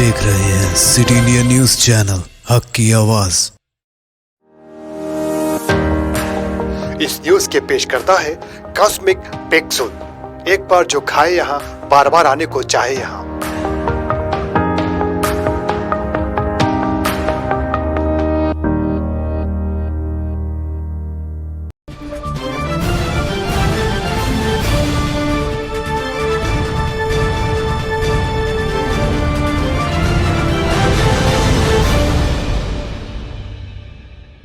देख रहे हैं सिटी इंडिया न्यूज चैनल, हक की आवाज। इस न्यूज के पेश करता है कॉस्मिक पेक्सुल। एक बार जो खाए यहाँ, बार बार आने को चाहे यहाँ।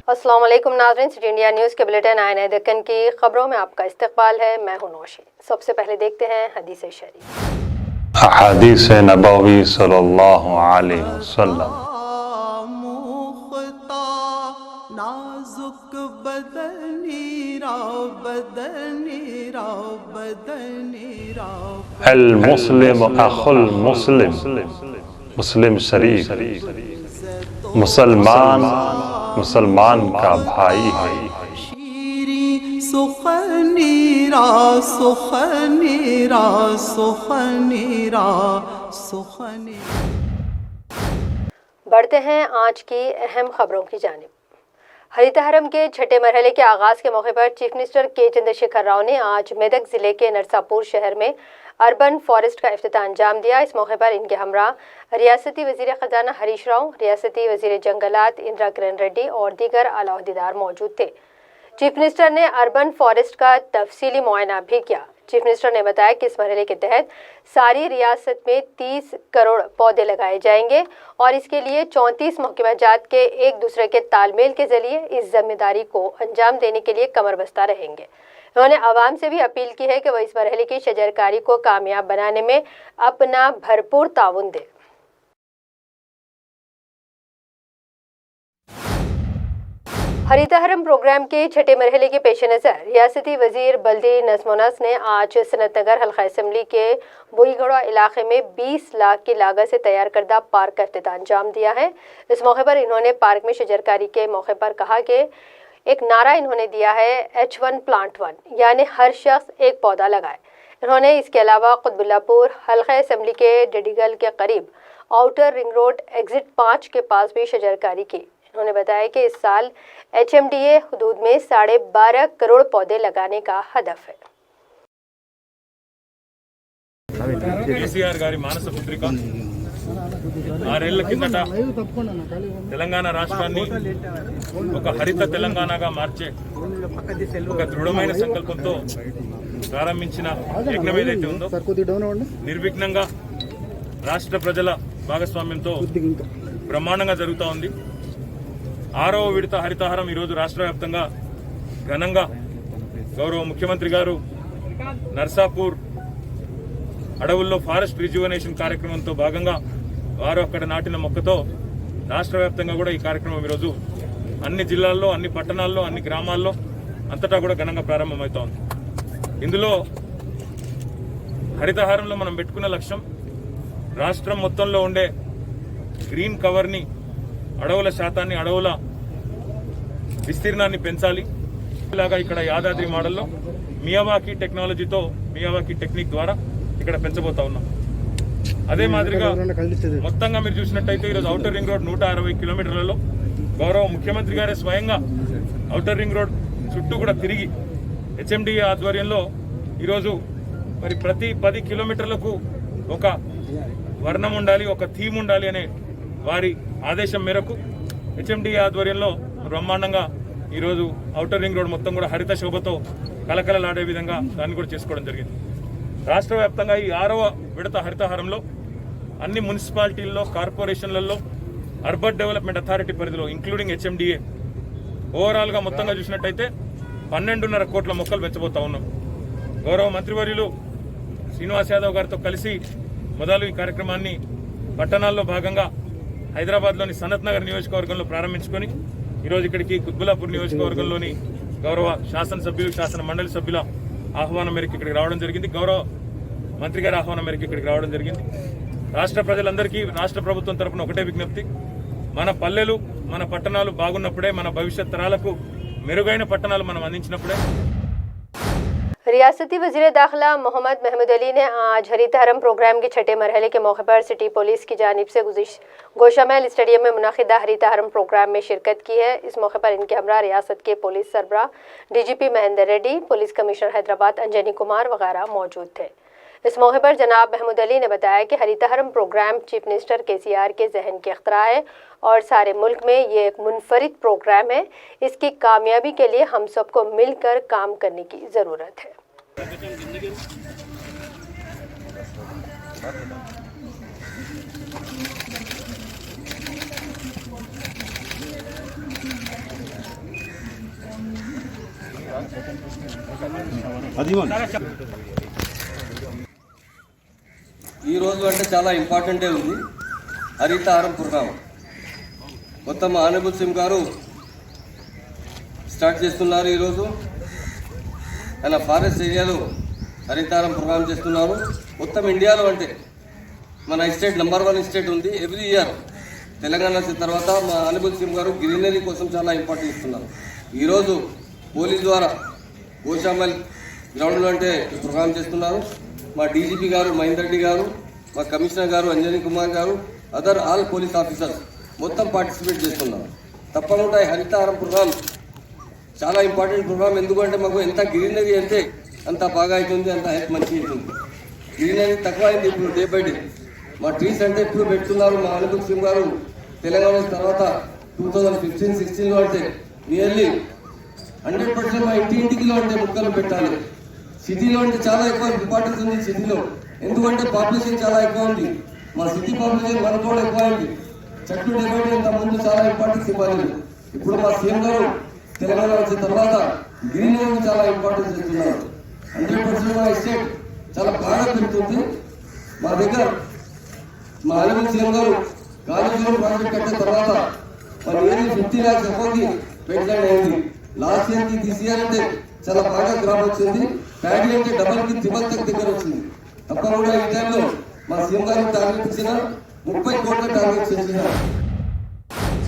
अस्सलाम वालेकुम नाज़रीन, सिटी इंडिया न्यूज़ के बुलेटिन आईने दक्कन की खबरों में आपका इस्तकबाल है। मैं हूं नौशी। सबसे पहले देखते हैं हदीस शरीफ। हदीस नबवी सल्लल्लाहु अलैहि वसल्लम। अल मुस्लिम अखुल मुस्लिम, मुस्लिम शरीफ। मुसलमान मुसलमान का भाई है। सुखनीरा सुखनीरा सुखनीरा सुखनीरा। बढ़ते हैं आज की अहम खबरों की जानिब। हरित हरम के छठे मरहले के आगाज़ के मौके पर चीफ मिनिस्टर के चंद्रशेखर राव ने आज मेदक ज़िले के नरसापुर शहर में अर्बन फॉरेस्ट का इफ्तिताह अंजाम दिया। इस मौके पर इनके हमरा रियासती वज़ीर ख़जाना हरीश राव, रियासती वज़ीर जंगलात इंदिरा किरण रेड्डी और दीगर आला अहदेदार मौजूद थे। चीफ मिनिस्टर ने अर्बन फॉरेस्ट का तफसीली मुआयना भी किया। चीफ मिनिस्टर ने बताया कि इस मरहले के तहत सारी रियासत में 30 करोड़ पौधे लगाए जाएंगे और इसके लिए 34 महकमा जात के एक दूसरे के तालमेल के जरिए इस जिम्मेदारी को अंजाम देने के लिए कमर बस्ता रहेंगे। उन्होंने आवाम से भी अपील की है कि वह इस मरहले की शजरकारी को कामयाब बनाने में अपना भरपूर ताउन दे। हरित हरम प्रोग्राम के छठे मरहले के पेश नज़र रियासती वज़ीर बल्दी नज़्म-ओ-नस्र ने आज सनत नगर हल्का असम्बली के बुईगढ़ा इलाके में 20 लाख की लागत से तैयार करदा पार्क का इफ्तिताह अंजाम दिया है। इस मौके पर इन्होंने पार्क में शजरकारी के मौके पर कहा कि एक नारा इन्होंने दिया है H1 प्लांट 1, यानी हर शख्स एक पौधा लगाए। इन्होंने इसके अलावा कुतुबुल्लापुर हल्का असम्बली के डिडिगल के करीब आउटर रिंग रोड एग्जिट 5 के पास भी शजरकारी की। उन्होंने बताया कि इस साल HMDA हुदूद में 12.5 करोड़ पौधे लगाने का हदफ है। కేసీఆర్ గారి మానస పుత్రిక 6 ఏళ్ల కిందట తెలంగాణ రాష్ట్రాన్ని ఒక హరిత తెలంగాణగా మార్చే ఒక దృఢమైన సంకల్పంతో ప్రారంభించిన యజ్ఞం ఏదైతే ఉందో నిర్విఘ్నంగా రాష్ట్ర ప్రజల భాగస్వామ్యంతో బ్రహ్మాండంగా జరుగుతూ ఉంది। 6వ విడత హరితహారం ఈరోజు రాష్ట్ర వ్యాప్తంగా ఘనంగా గౌరవ ముఖ్యమంత్రి గారు నర్సాపూర్ అడవుల్లో ఫారెస్ట్ రిజ్యువనేషన్ కార్యక్రమంతో భాగంగా వారు అక్కడ నాటిన మొక్కతో రాష్ట్ర వ్యాప్తంగా కూడా ఈ కార్యక్రమం ఈరోజు అన్ని జిల్లాల్లో, అన్ని పట్టణాల్లో, అన్ని గ్రామాల్లో అంతటా కూడా ఘనంగా ప్రారంభమవుతా ఉంది। ఇందులో హరితహారంలో మనం పెట్టుకున్న లక్ష్యం రాష్ట్రం మొత్తంలో ఉండే గ్రీన్ కవర్ని, అడవుల శాతాన్ని, అడవుల విస్తీర్ణాన్ని పెంచాలి। ఇలాగా ఇక్కడ యాదాద్రి మోడల్లో మియావాకీ టెక్నాలజీతో, మియావాకీ టెక్నిక్ ద్వారా ఇక్కడ పెంచబోతా ఉన్నాం। అదే మాదిరిగా మొత్తంగా మీరు చూసినట్టయితే ఈరోజు ఔటర్ రింగ్ రోడ్ 160 కిలోమీటర్లలో గౌరవ ముఖ్యమంత్రి గారే స్వయంగా ఔటర్ రింగ్ రోడ్ చుట్టూ కూడా తిరిగి HMDA ఆధ్వర్యంలో ఈరోజు మరి ప్రతి 10 కిలోమీటర్లకు ఒక వర్ణం ఉండాలి, ఒక థీమ్ ఉండాలి అనే వారి ఆదేశం మేరకు HMDA ఆధ్వర్యంలో బ్రహ్మాండంగా ఈరోజు ఔటర్ రింగ్ రోడ్ మొత్తం కూడా హరిత శోభతో కలకలలాడే విధంగా దాన్ని కూడా చేసుకోవడం జరిగింది। రాష్ట్ర వ్యాప్తంగా ఈ 6వ విడత హరితహారంలో అన్ని మున్సిపాలిటీల్లో, కార్పొరేషన్లలో, అర్బన్ డెవలప్మెంట్ అథారిటీ పరిధిలో ఇంక్లూడింగ్ HMDA ఓవరాల్గా మొత్తంగా చూసినట్టయితే 12.5 కోట్ల మొక్కలు పెంచబోతా ఉన్నాం। గౌరవ మంత్రివర్యులు శ్రీనివాస్ యాదవ్ గారితో కలిసి మొదలు ఈ కార్యక్రమాన్ని పట్టణాల్లో భాగంగా హైదరాబాద్లోని సనత్ నగర్ నియోజకవర్గంలో ప్రారంభించుకొని ఈరోజు ఇక్కడికి కుత్బుల్లాపూర్ నియోజకవర్గంలోని గౌరవ శాసనసభ్యులు, శాసన మండలి సభ్యుల ఆహ్వానం మేరకు ఇక్కడికి రావడం జరిగింది। గౌరవ మంత్రి గారి ఆహ్వానం మేరకు ఇక్కడికి రావడం జరిగింది। రాష్ట్ర ప్రజలందరికీ రాష్ట్ర ప్రభుత్వం తరఫున ఒకటే విజ్ఞప్తి, మన పల్లెలు, మన పట్టణాలు బాగున్నప్పుడే మన భవిష్యత్ తరాలకు మెరుగైన పట్టణాలు మనం అందించినప్పుడే रियासती वज़ीर दाखिला मोहम्मद महमूद अली ने आज हरित हरम प्रोग्राम के छठे मरहले के मौके पर सिटी पुलिस की जानिब से गोशामहल स्टेडियम में मुनाकिदा हरित हरम प्रोग्राम में शिरकत की है। इस मौके पर इनके हमरा रियासत के पुलिस सरबराह DGP Mahendra Reddy, police commissioner Hyderabad Anjani Kumar वगैरह मौजूद थे। इस मौके पर जनाब महमूद अली ने बताया कि हरित हरम प्रोग्राम चीफ मिनिस्टर KCR के जहन की अख्तरा है और सारे मुल्क में ये एक मुनफरिद प्रोग्राम है। इसकी कामयाबी के लिए हम सबको मिलकर काम करने की ज़रूरत है। ఈ రోజు అంటే చాలా ఇంపార్టెంట్ డే ఉంది హరితహారం ప్రోగ్రాం మొత్తం ఆనబుల్ సింగ్ గారు స్టార్ట్ చేస్తున్నారు ఈ రోజు అలా ఫారెస్ట్ ఏరియాలో హరితహారం ప్రోగ్రాం చేస్తున్నారు మొత్తం ఇండియాలో అంటే మన స్టేట్ నంబర్ 1 స్టేట్ ఉంది ఎవ్రీ ఇయర్ తెలంగాణ తర్వాత మా ఆనబుల్ సింగ్ గారు గ్రీనరీ కోసం చాలా ఇంపార్టెన్స్ ఇస్తున్నారు ఈ రోజు పోలీస్ ద్వారా గోషామల్ గ్రౌండ్లో అంటే ప్రోగ్రాం చేస్తున్నారు మా DGP గారు మహేందర్ రెడ్డి గారు మా కమిషనర్ గారు అంజనీ కుమార్ గారు అదర్ ఆల్ పోలీస్ ఆఫీసర్స్ మొత్తం పార్టిసిపేట్ చేస్తున్నారు తప్పకుండా ఈ హరితహారం ప్రోగ్రాం చాలా ఇంపార్టెంట్ ప్రోగ్రాం ఎందుకంటే మాకు ఎంత గ్రీనరీ అంటే అంత బాగా అవుతుంది అంత హెల్త్ మంచిగా అవుతుంది గ్రీనరీ తక్కువ అయింది ఇప్పుడు డే బై డే మా ట్రీస్ అంటే ఇప్పుడు పెడుతున్నారు మా ఆనబుల్ సింగ్ గారు తెలంగాణ తర్వాత 2015-16లో అంటే నియర్లీ 100% మా ఇంటింటికిలో అంటే మొక్కలు పెట్టాలి సిటీలో అంటే చాలా ఎక్కువ ఇంపార్టెన్స్ ఉంది సిటీలో ఎందుకంటే పాపులేషన్ చాలా ఎక్కువ ఉంది మా సిటీ పాపులేషన్ మన కూడా ఎక్కువ అయింది చెట్లు డెవలప్ ఇంత ముందు చాలా ఇంపార్టెన్స్ ఇవ్వాలి ఇప్పుడు మా సీఎం గారు తెలంగాణ వచ్చిన తర్వాత గ్రీనరీ చాలా ఇంపార్టెన్స్ ఇస్తున్నారు 100% మా స్టేట్ చాలా బాగా పెరుగుతుంది మా దగ్గర మా ఆనబుల్ సీఎం గారు కాళేశ్వరం ప్రాజెక్ట్ కట్టిన తర్వాత మన ఏరియా 50 lakhs అకౌంట్కి వెయిట్లైన్ అయింది లాస్ట్ ఇయర్కి దిస్ ఇయర్ అంటే చాలా బాగా గ్రాఫ్ వచ్చింది ప్యాడీ అంటే డబల్కి త్రిబల్ తక్ దగ్గర వచ్చింది తప్పకుండా ఈ టైంలో మా సీఎం గారు టార్గెట్ ఇచ్చిన 30 కోట్ల టార్గెట్ చేసిన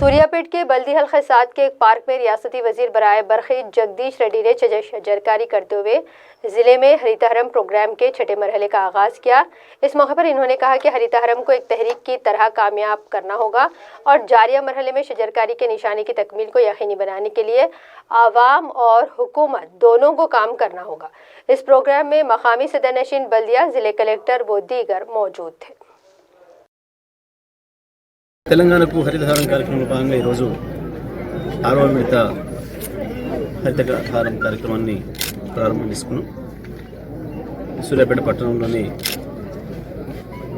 सूर्यापेट के बल्दी हल्के साथ के एक पार्क में रियासती वजीर बराए बरखी जगदीश रेड्डी ने शजरकारी करते हुए जिले में हरितहरम प्रोग्राम के छठे मरहले का आगाज किया। इस मौके पर इन्होंने कहा कि हरितहरम को एक तहरीक की तरह कामयाब करना होगा और जारिया मरहले में शजरकारी के निशाने की तकमील को यकीनी बनाने के लिए आवाम और हुकूमत दोनों को काम करना होगा। इस प्रोग्राम में मकामी सदरनशीन बल्दिया, जिले कलेक्टर व दीगर मौजूद थे। తెలంగాణకు హరితహారం కార్యక్రమంలో భాగంగా ఈరోజు 6వ విడత హరితహారం కార్యక్రమాన్ని ప్రారంభం చేసుకున్నాం. సూర్యాపేట పట్టణంలోని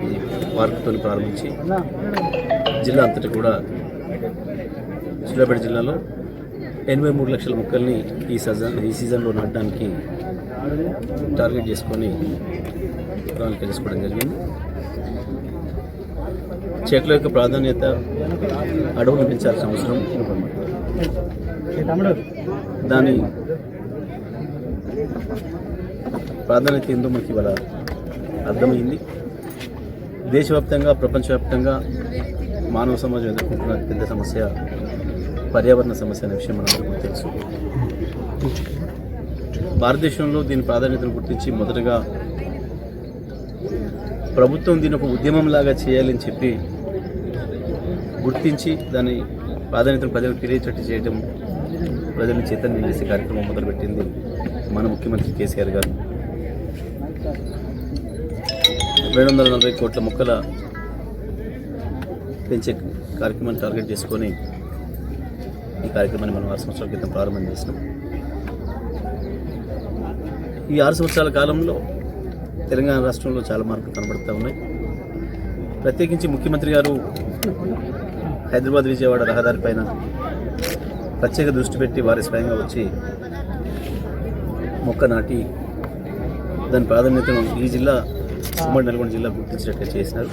ఈ పార్కుతో ప్రారంభించి జిల్లా అంతటా కూడా సూర్యాపేట జిల్లాలో 83 లక్షల మొక్కల్ని ఈ సీజన్లో నాటడానికి టార్గెట్ చేసుకొని ప్రణాళిక చేసుకోవడం జరిగింది. చెట్ల యొక్క ప్రాధాన్యత అడవులు పెంచాల్సిన అవసరం దాని ప్రాధాన్యత ఏందో మనకి ఇవాళ అర్థమైంది. దేశవ్యాప్తంగా ప్రపంచవ్యాప్తంగా మానవ సమాజం ఎదుర్కొంటున్న పెద్ద సమస్య పర్యావరణ సమస్య అనే విషయం మనందరికీ తెలుసు. భారతదేశంలో దీని ప్రాధాన్యతను గుర్తించి మొదటగా ప్రభుత్వం దీని ఒక ఉద్యమంలాగా చేయాలని చెప్పి గుర్తించి దాని ప్రాధాన్యతను ప్రజలకు తెలియచేట్టు చేయడం, ప్రజలను చైతన్యం చేసే కార్యక్రమం మొదలుపెట్టింది మన ముఖ్యమంత్రి KCR గారు. 240 కోట్ల మొక్కల పెంచే కార్యక్రమాన్ని టార్గెట్ చేసుకొని ఈ కార్యక్రమాన్ని మనం 6 సంవత్సరాల క్రితం ప్రారంభం చేసినాం. ఈ 6 సంవత్సరాల కాలంలో తెలంగాణ రాష్ట్రంలో చాలా మార్పులు కనబడుతూ ఉన్నాయి. ప్రత్యేకించి ముఖ్యమంత్రి గారు హైదరాబాద్ విజయవాడ రహదారి పైన ప్రత్యేక దృష్టి పెట్టి వారి స్వయంగా వచ్చి మొక్క నాటి దాని ప్రాధాన్యతను ఈ జిల్లా ఉమ్మడి నల్గొండ జిల్లా గుర్తించినట్టు చేసినారు.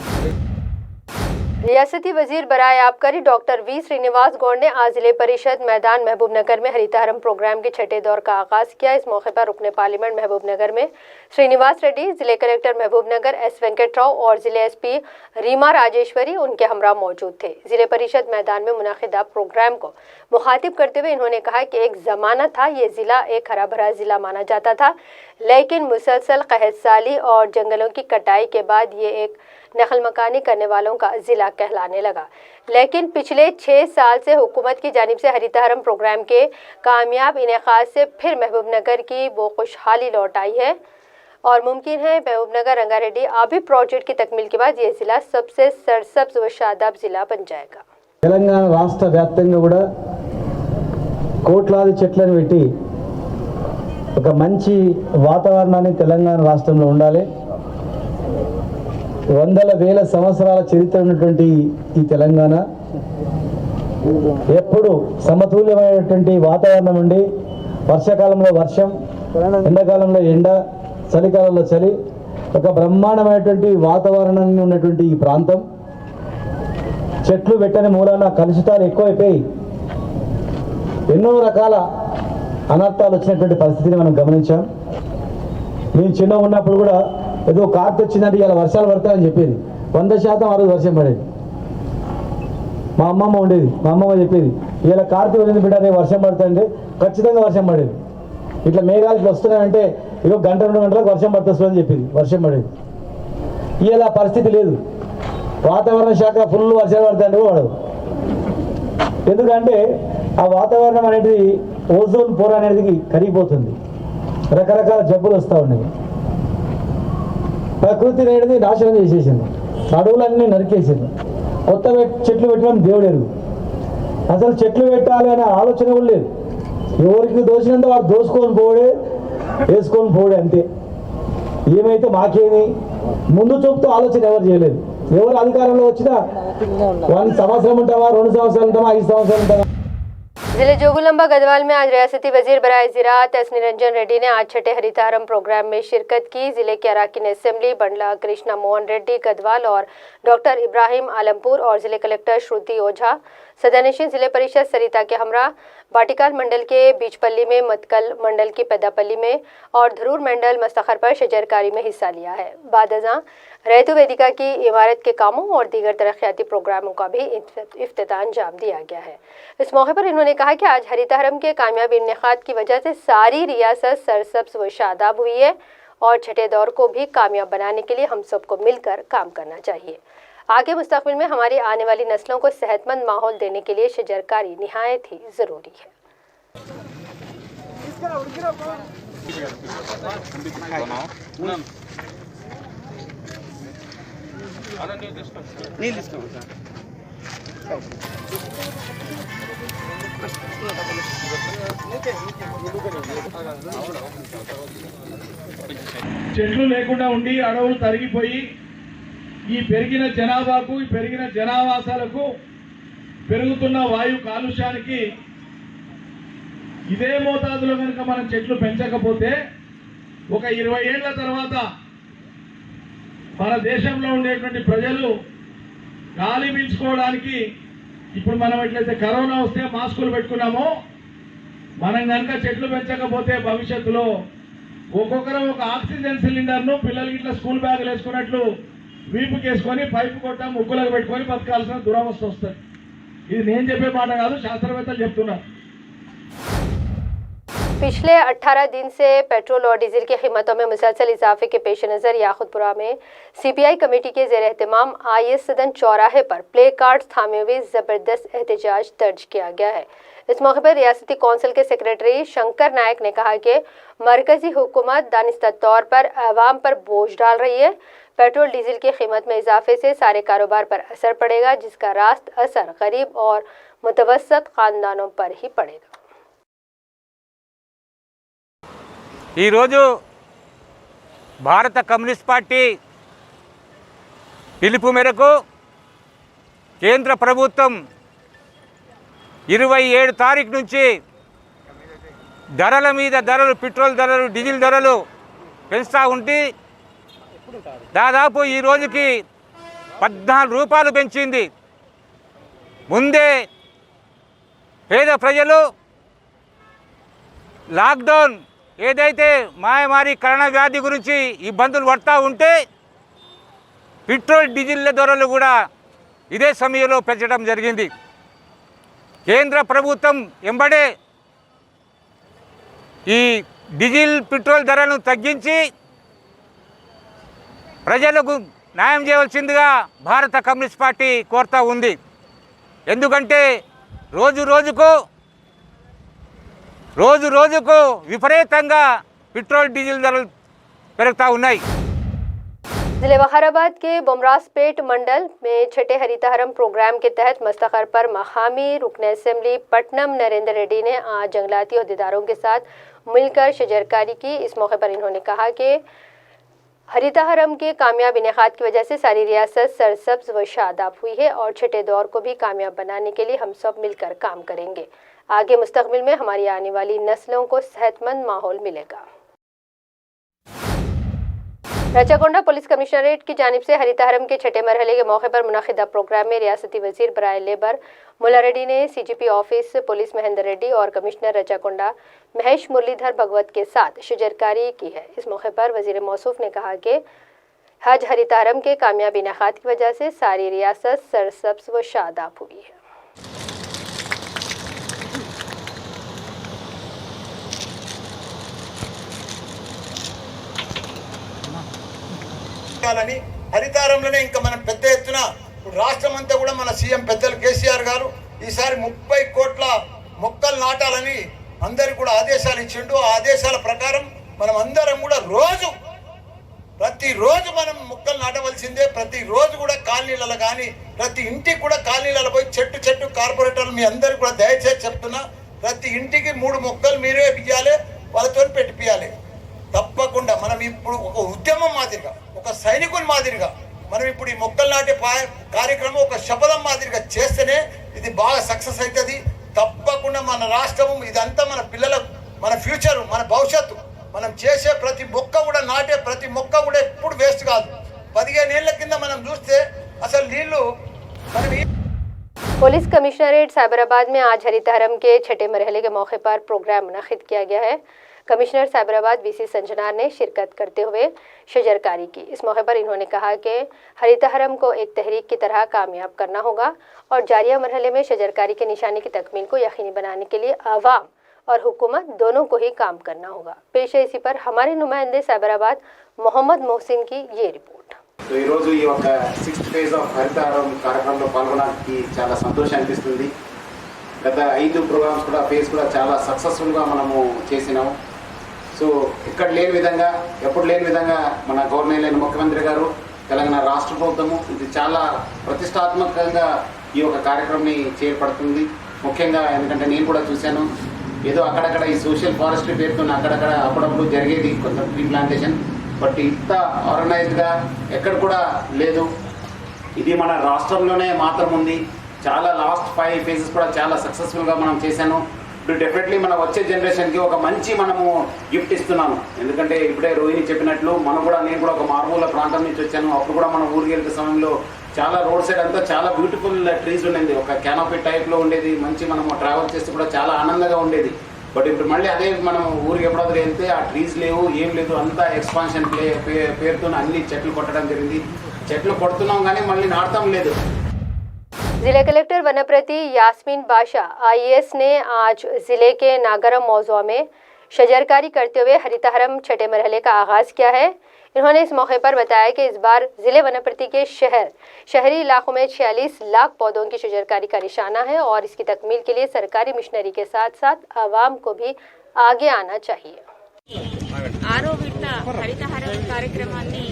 रियासती वजीर बराए आबकारी डॉक्टर वी श्रीनिवास गौड़ ने आज जिले परिषद मैदान महबूबनगर में हरितहारम प्रोग्राम के छठे दौर का आगाज किया। इस मौके पर रुकने पार्लियामेंट महबूबनगर में श्रीनिवास रेड्डी, जिले कलेक्टर महबूबनगर एस वेंकटराव और जिले एसपी रीमा राजेश्वरी उनके हमरा मौजूद थे। जिले परिषद मैदान में मुनाकिदा प्रोग्राम को मुखातिब करते हुए इन्होंने कहा कि एक जमाना था ये जिला एक हरा भरा जिला माना जाता था, लेकिन मुसलसल कहतसाली और जंगलों की कटाई के बाद ये एक नकल मकानी करने वालों का जिला कहलाने लगा। लेकिन पिछले 6 साल से हुकूमत की जानिब से हरितहारम प्रोग्राम के कामयाब इनेकाद से फिर महबूबनगर की वो खुशहाली लौट आई है और मुमकिन है महबूबनगर रंगारेड्डी आबी प्रोजेक्ट की तकमील के बाद ये जिला सबसे सरसब्ज व शादाब जिला बन जाएगा। తెలంగాణ రాష్ట్ర వ్యాప్తంగా కూడా కోట్లాది చెట్లను పెట్టి ఒక మంచి వాతావరణాన్ని తెలంగాణ రాష్ట్రంలో ఉండాలి. వందల వేల సంవత్సరాల చరిత్ర ఉన్నటువంటి ఈ తెలంగాణ ఎప్పుడు సమతుల్యమైనటువంటి వాతావరణం ఉండి వర్షాకాలంలో వర్షం, ఎండాకాలంలో ఎండ, చలికాలంలో చలి, ఒక బ్రహ్మాండమైనటువంటి వాతావరణాన్ని ఉన్నటువంటి ఈ ప్రాంతం చెట్లు పెట్టని మూలాన కలుషితాలు ఎక్కువైపోయి ఎన్నో రకాల అనర్థాలు వచ్చినటువంటి పరిస్థితిని మనం గమనించాం. నేను చిన్నగా ఉన్నప్పుడు కూడా ఏదో కార్తె వచ్చిందంటే ఇలా వర్షాలు పడతాయని చెప్పేది, 100% ఆ రోజు వర్షం పడేది. మా అమ్మమ్మ ఉండేది, మా అమ్మమ్మ చెప్పేది ఇలా కార్తె వచ్చింది బిడ్డ రేపు వర్షం పడుతుంటే ఖచ్చితంగా వర్షం పడేది. ఇట్లా మేఘాలు ఇట్లా వస్తున్నాయంటే ఇగో గంట 2 గంటలకు వర్షం పడుతుంది అని చెప్పేది, వర్షం పడేది. ఇలా పరిస్థితి లేదు. వాతావరణ శాఖ ఫుల్ వర్షాలు పడతాయంటే కూడా పడదు. ఎందుకంటే ఆ వాతావరణం అనేది ఓజోన్ పొర అనేది కరిగిపోతుంది, రకరకాల జబ్బులు వస్తూ ఉన్నాయి. ప్రకృతి అనేది నాశనం చేసేసింది, అడవులన్నీ నరికేసింది. కొత్త చెట్లు పెట్టడం దేవుడు ఎరుగు. అసలు చెట్లు పెట్టాలి అనే ఆలోచన కూడా లేదు. ఎవరికి దోచినంత వాడు దోసుకొని పోడే, వేసుకొని పోడే అంతే. ఏమైతే మాకేమి ముందు చూపుతూ ఆలోచన ఎవరు చేయలేదు. ఎవరు అధికారంలో వచ్చినా 1 సంవత్సరం ఉంటావా, 2 సంవత్సరాలు ఉంటావా, 5 సంవత్సరాలు ఉంటావా. जिले जोगुलंबा गढ़वाल में आज रियासती वजीर बराए ज़राअत एस निरंजन रेड्डी ने आज छठे हरितहारम प्रोग्राम में शिरकत की। जिले के अराकीन असेंबली बंडला कृष्णा मोहन रेड्डी गढ़वाल और डॉक्टर इब्राहिम आलमपुर और जिले कलेक्टर श्रुति ओझा, सदनशीन जिले परिषद सरिता के हमरा, बाटिकाल मंडल के बीचपल्ली में, मतकल मंडल की पैदापल्ली में और धरूर मंडल मस्तखर पर शजरकारी में हिस्सा लिया है। बादजा रैतु वेदिका की इमारत के कामों और दीगर तरक्याती प्रोग्रामों का भी इफ्तिताह अंजाम दिया गया है। इस मौके पर इन्होंने कहा कि आज हरितहारम के कामयाब इनेकाद की वजह से सारी रियासत सरसब्ज व शादाब हुई है और छठे दौर को भी कामयाब बनाने के लिए हम सबको मिलकर काम करना चाहिए। आगे मुस्तकबिल में हमारी आने वाली नस्लों को सेहतमंद माहौल देने के लिए शजरकारी निहायत ही ज़रूरी है। చెట్లు లేకుండా ఉండి అడవులు తరిగిపోయి ఈ పెరిగిన జనాభాకు, ఈ పెరిగిన జనావాసాలకు, పెరుగుతున్న వాయు కాలుష్యానికి ఇదే మోతాదులో కనుక మనం చెట్లు పెంచకపోతే ఒక 20 ఏళ్ల తర్వాత మన దేశంలో ఉండేటువంటి ప్రజలు గాలి పీల్చుకోవడానికి, ఇప్పుడు మనం ఎట్లయితే కరోనా వస్తే మాస్కులు పెట్టుకున్నామో, మనం కనుక చెట్లు పెంచకపోతే భవిష్యత్తులో ఒక్కొక్కరు ఒక ఆక్సిజన్ సిలిండర్ను పిల్లలకి ఇట్లా స్కూల్ బ్యాగులు వేసుకున్నట్లు వీపుకేసుకొని పైపు కొట్ట ముక్కులకు పెట్టుకొని బతకాల్సిన దురవస్థ వస్తుంది. ఇది నేను చెప్పే మాట కాదు, శాస్త్రవేత్తలు చెప్తున్నారు. पिछले 18 दिन से पेट्रोल और डीजल की कीमतों में मुसलसल इजाफे के पेश नज़र याखुदपुरा में सीपीआई कमेटी के ज़ेर एहतमाम आईएस सदन चौराहे पर प्ले कार्ड थामे हुए ज़बरदस्त एहतजाज दर्ज किया गया है। इस मौके पर रियासती कौंसिल के सेक्रेटरी शंकर नायक ने कहा कि मरकजी हुकूमत दानिस्ता तौर पर अवाम पर बोझ डाल रही है। पेट्रोल डीजल की कीमत में इजाफे से सारे कारोबार पर असर पड़ेगा, जिसका रास्त असर गरीब और मुतवस्सत ख़ानदानों पर ही पड़ेगा। ఈరోజు భారత కమ్యూనిస్ట్ పార్టీ పిలుపు మేరకు కేంద్ర ప్రభుత్వం 27 తారీఖు నుంచి ధరల మీద ధరలు, పెట్రోల్ ధరలు, డీజిల్ ధరలు పెంచుతూ ఉంటే దాదాపు ఈ రోజుకి 14 రూపాయలు పెంచింది. ముందే పేద ప్రజలు లాక్డౌన్ ఏదైతే మాయమారి కరోనా వ్యాధి గురించి ఇబ్బందులు పడుతూ ఉంటే పెట్రోల్ డీజిల్ ధరలు కూడా ఇదే సమయంలో పెంచడం జరిగింది. కేంద్ర ప్రభుత్వం ఎంబడే ఈ డీజిల్ పెట్రోల్ ధరలను తగ్గించి ప్రజలకు న్యాయం చేయవలసిందిగా భారత కమ్యూనిస్ట్ పార్టీ కోరుతూ ఉంది. ఎందుకంటే రోజు రోజుకు విపరీతంగా పెట్రోల్ డీజిల్ ధరలు పెరుగుతూ ఉన్నాయి. जिले वहाराबाद के बुमरासपेट मंडल में छठे हरितहरम प्रोग्राम के तहत मस्तखर पर मकामी रुकन असेंबली पटनम नरेंद्र रेड्डी ने आज जंगलाती अहदेदारों के साथ मिलकर शजरकारी की। इस मौके पर इन्होंने कहा कि हरितहरम के कामयाब इनेकाद की वजह से सारी रियासत सरसब्ज व शादाब हुई है और छठे दौर को भी कामयाब बनाने के लिए हम सब मिलकर काम करेंगे। आगे मुस्तकबिल में हमारी आने वाली नस्लों को सेहतमंद माहौल मिलेगा। रचाकोंडा पुलिस कमिश्नरेट की जानिब से हरितहरम के छठे मरहले के मौके पर मुनाकिदा प्रोग्राम में रियासती वजीर बराए लेबर मुल्ला रेड्डी ने CGP office police Mahendra Reddy और कमिश्नर रचाकोंडा महेश मुरलीधर भगवत के साथ शजरकारी की है। इस मौके पर वजीर मौसूफ ने कहा कि हज हरितहरम के कामयाब इनेकाद की वजह से सारी रियासत सरसब्ज व शादाब हुई है। హరితారంలోనే ఇంకా మనం పెద్ద ఎత్తున రాష్ట్రం అంతా కూడా మన సీఎం పెద్దలు కేసీఆర్ గారు ఈసారి 30 కోట్ల మొక్కలు నాటాలని అందరికి కూడా ఆదేశాలు ఇచ్చిండు. ఆ ఆదేశాల ప్రకారం మనం అందరం కూడా ప్రతిరోజు మనం మొక్కలు నాటవలసిందే. ప్రతిరోజు కూడా కాలనీలలో కానీ ప్రతి ఇంటికి కూడా కాలనీలలో పోయి చెట్టు కార్పొరేటర్లు మీ అందరికి కూడా దయచేసి చెప్తున్నా, ప్రతి ఇంటికి 3 మొక్కలు మీరే ఇవ్వాలి, వాళ్ళతో పెట్టిపియాలి. తప్పకుండా మనం ఇప్పుడు ఒక ఉద్యమం మాదిరిగా, ఒక సైనికుని మాదిరిగా మనం ఇప్పుడు ఈ మొక్కలు నాటే కార్యక్రమం ఒక శపథం మాదిరిగా చేస్తేనే ఇది బాగా సక్సెస్ అవుతుంది. తప్పకుండా మన రాష్ట్రం ఇదంతా మన పిల్లలకు, మన ఫ్యూచర్, మన భవిష్యత్తు. మనం చేసే ప్రతి మొక్క కూడా నాటే ప్రతి మొక్క కూడా ఎప్పుడు వేస్ట్ కాదు. 15 ఏళ్ల కింద మనం చూస్తే అసలు నీళ్లు पुलिस कमिश्नरेट साइबराबाद में आज हरितहरम के छठे मरहले के मौके पर प्रोग्राम मुनक्किद किया गया है। कमिश्नर साइबराबाद वीसी संजनार ने शिरकत करते हुए शजरकारी की। इस मौके पर इन्होंने कहा कि हरितहरम को एक तहरीक की तरह कामयाब करना होगा और जारिया मरहले में शजरकारी के निशाने की तकमील को यकीनी बनाने के लिए आवाम और हुकूमत दोनों को ही काम करना होगा। पेश है इसी पर हमारे नुमाइंदे साइबराबाद मोहम्मद मोहसिन की ये रिपोर्ट। ఈ రోజు ఈ ఒక 6th ఫేజ్ ఆఫ్ హరితహారం కార్యక్రమంలో పాల్గొనడానికి చాలా సంతోషం అనిపిస్తుంది. గత 5 ప్రోగ్రామ్స్ కూడా ఫేజ్ కూడా చాలా సక్సెస్ఫుల్గా మనము చేసినాము. సో ఎక్కడ లేని విధంగా, ఎప్పుడు లేని విధంగా మన గవర్నమెంట్ ముఖ్యమంత్రి గారు, తెలంగాణ రాష్ట్ర ప్రభుత్వము ఇది చాలా ప్రతిష్టాత్మకంగా ఈ యొక్క కార్యక్రమాన్ని చేపడుతుంది. ముఖ్యంగా ఎందుకంటే నేను కూడా చూశాను, ఏదో అక్కడక్కడ ఈ సోషల్ ఫారెస్ట్రీ పేరుతో అక్కడక్కడ అప్పుడప్పుడు జరిగేది కొంచెం ట్రీ ప్లాంటేషన్, బట్ ఇంత ఆర్గనైజ్డ్గా ఎక్కడ కూడా లేదు. ఇది మన రాష్ట్రంలోనే మాత్రం ఉంది. చాలా లాస్ట్ 5 ఫేజెస్ కూడా చాలా సక్సెస్ఫుల్గా మనం చేశాను. ఇప్పుడు డెఫినెట్లీ మన వచ్చే జనరేషన్కి ఒక మంచి మనము గిఫ్ట్ ఇస్తున్నాము. ఎందుకంటే ఇప్పుడే రోహిణి చెప్పినట్లు నేను కూడా ఒక మారుమూల ప్రాంతం నుంచి వచ్చాను. అప్పుడు కూడా మనం ఊరికి వెళ్తే సమయంలో చాలా రోడ్ సైడ్ అంతా చాలా బ్యూటిఫుల్ ట్రీస్ ఉండేది, ఒక క్యానోపీ టైప్లో ఉండేది. మంచి మనము ట్రావెల్ చేస్తే కూడా చాలా ఆనందంగా ఉండేది. బట్ ఇప్పుడు మళ్ళీ అదే మనం ఊరికి ఎప్పుడో వెళ్తే ఆ ట్రీస్ లేవు, ఏం లేదు, అంతా ఎక్స్పాన్షన్ పేరుతో అన్ని చెట్లు కొట్టడం జరిగింది. చెట్లు కొడుతున్నాం కానీ మళ్ళీ నాటడం లేదు. जिला कलेक्टर वनप्रति यास्मीन बाशा IAS ने आज जिले के नागरम मौज़ा में शजरकारी करते हुए हरितहरम छठे मरहले का आगाज़ किया है। इन्होंने इस मौके पर बताया कि इस बार जिले वनप्रति के शहरी इलाकों में 46 लाख पौधों की शजरकारी का निशाना है और इसकी तकमील के लिए सरकारी मिशनरी के साथ साथ आवाम को भी आगे आना चाहिए। 6వ విడత హరితహరం కార్యక్రమాన్ని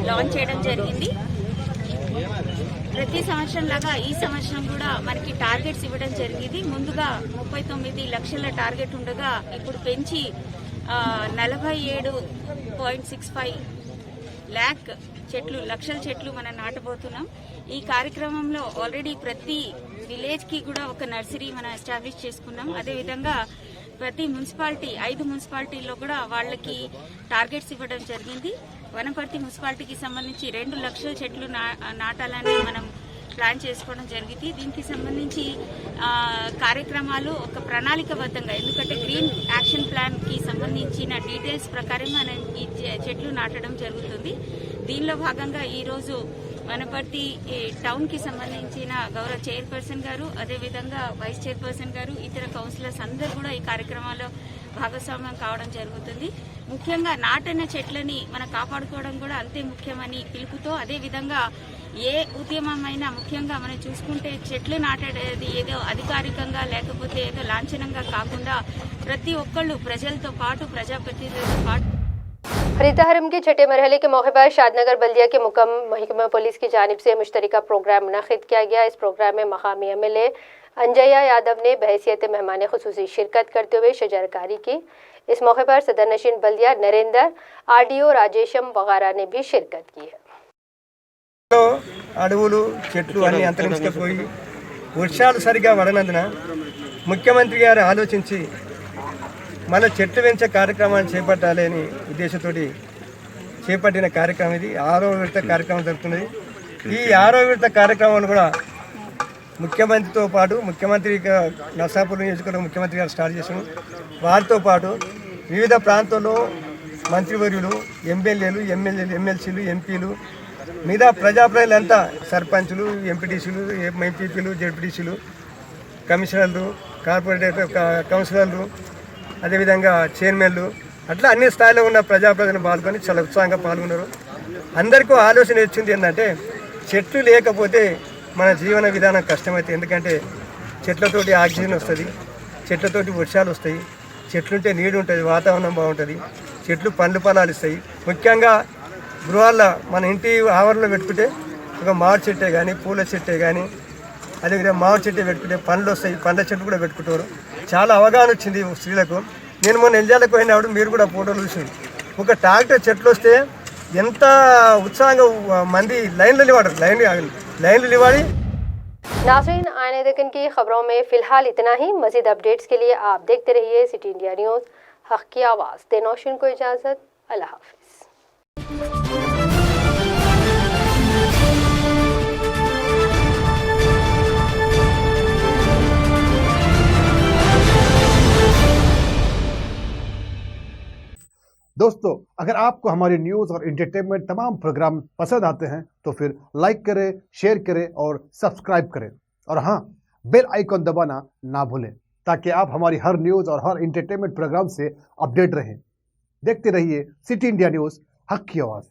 లాంచ్ చేయడం జరిగింది. ప్రతి సంవత్సరం లాగా ఈ సంవత్సరం కూడా మనకి టార్గెట్స్ ఇవ్వడం జరిగింది. ముందుగా 39 లక్షల టార్గెట్ ఉండగా ఇప్పుడు పెంచి 47.65 lakh లక్షల చెట్లు మనం నాటబోతున్నాం. ఈ కార్యక్రమంలో ఆల్రెడీ ప్రతి విలేజ్ కి కూడా ఒక నర్సరీ మనం ఎస్టాబ్లిష్ చేసుకున్నాం. అదేవిధంగా ప్రతి మున్సిపాలిటీ 5 మున్సిపాలిటీల్లో కూడా వాళ్ళకి టార్గెట్స్ ఇవ్వడం జరిగింది. వనపర్తి మున్సిపాలిటీకి సంబంధించి 2 లక్షల చెట్లు నాటాలని మనం ప్లాన్ చేసుకోవడం జరిగింది. దీనికి సంబంధించి కార్యక్రమాలు ఒక ప్రణాళికబద్ధంగా, ఎందుకంటే గ్రీన్ యాక్షన్ ప్లాన్కి సంబంధించిన డీటెయిల్స్ ప్రకారం మనం ఈ చెట్లు నాటడం జరుగుతుంది. దీనిలో భాగంగా ఈరోజు వనపర్తి టౌన్కి సంబంధించిన గౌరవ చైర్పర్సన్ గారు, అదేవిధంగా వైస్ చైర్పర్సన్ గారు, ఇతర కౌన్సిలర్స్ అందరూ కూడా ఈ కార్యక్రమాల్లో భాగస్వామ్యం కావడం జరుగుతుంది. ముఖ్యంగా నాటిన చెట్లని మనం కాపాడుకోవడం కూడా అంతే ముఖ్యమని పిలుపుతో, అదేవిధంగా ఏ ఉద్యమమైనా ముఖ్యంగా మనం చూసుకుంటే చెట్లు నాటేది ఏదో అధికారికంగా లేకపోతే ఏదో లాంఛనంగా కాకుండా ప్రతి ఒక్కళ్ళు ప్రజలతో పాటు ప్రజాప్రతినిధులతో పాటు हरितहरम के छठे मरहले के मौके पर शादनगर बल्दिया के महकमा पुलिस की जानिब से मुश्तरका प्रोग्राम मुनक़िद किया गया। इस प्रोग्राम में मकामी MLA अंजया यादव ने बहैसियत मेहमान खुसूसी शिरकत करते हुए शजरकारी की। इस मौके पर सदर नशीन बल्दिया नरेंद्र, RDO राजेशम वगैरह ने भी शिरकत की है। అడవులు చెట్లు అన్ని అంతరించుకుపోయి వర్షాలు సరిగా పడనందున ముఖ్యమంత్రి గారు ఆలోచించి మన చెట్లు పెంచే కార్యక్రమాన్ని చేపట్టాలి అని ఉద్దేశంతో చేపట్టిన కార్యక్రమం ఇది. 6వ విడత కార్యక్రమం జరుగుతున్నది. ఈ 6వ విడత కార్యక్రమాన్ని కూడా ముఖ్యమంత్రితో పాటు ముఖ్యమంత్రి నర్సాపూర్ నియోజకవర్గం ముఖ్యమంత్రి గారు స్టార్ట్ చేసాము. వారితో పాటు వివిధ ప్రాంతాల్లో మంత్రివర్యులు, ఎమ్మెల్యేలు, ఎమ్మెల్సీలు, ఎంపీలు, మిగతా ప్రజాప్రతినిధులంతా సర్పంచులు, ఎంపీటీసీలు, ఎంపీపీలు, జెడ్పీటీసీలు, కమిషనర్లు, కార్పొరేటర్ కౌన్సిలర్లు, అదేవిధంగా చైర్మన్లు, అట్లా అన్ని స్థాయిలో ఉన్న ప్రజాప్రతినిధులు పాల్గొని చాలా ఉత్సాహంగా పాల్గొన్నారు. అందరికీ ఆలోచన వచ్చింది ఏంటంటే చెట్లు లేకపోతే మన జీవన విధానం కష్టమవుతుంది. ఎందుకంటే చెట్లతోటి ఆక్సిజన్ వస్తుంది, చెట్లతోటి వర్షాలు వస్తాయి, చెట్లుంటే నీడు ఉంటుంది, వాతావరణం బాగుంటుంది, చెట్లు పండ్లు ఫలాలు ఇస్తాయి. ముఖ్యంగా గృహాల్లో మన ఇంటి ఆవరణలో పెట్టుకుంటే ఒక మామిడి చెట్టే కానీ, పూల చెట్టే కానీ, అదేవిధంగా మామిడి చెట్టే పెట్టుకుంటే పండ్లు వస్తాయి, పండ్ల చెట్టు కూడా పెట్టుకుంటారు. చాలా అవగాహన వచ్చింది స్త్రీలకు. నేను మొన్న ఎంజాలకు పోయినప్పుడు మీరు కూడా ఫోటోలు చూసింది. ఒక ట్రాక్టర్ చెట్లు వస్తే ఎంత ఉత్సాహంగా మంది లైన్లు నిలబడి. नाज़रीन, आने दिन की खबरों में फिलहाल इतना ही। मज़ीद अपडेट्स के लिए आप देखते रहिए सिटी इंडिया न्यूज़, हक़ की आवाज़। नौशीन को इजाज़त, अल्लाह हाफ़िज़। दोस्तों, अगर आपको हमारी न्यूज़ और एंटरटेनमेंट तमाम प्रोग्राम पसंद आते हैं तो फिर लाइक करें, शेयर करें और सब्सक्राइब करें। और हाँ, बेल आइकॉन दबाना ना भूलें ताकि आप हमारी हर न्यूज़ और हर एंटरटेनमेंट प्रोग्राम से अपडेट रहें। देखते रहिए सिटी इंडिया न्यूज़, हक़ की आवाज़।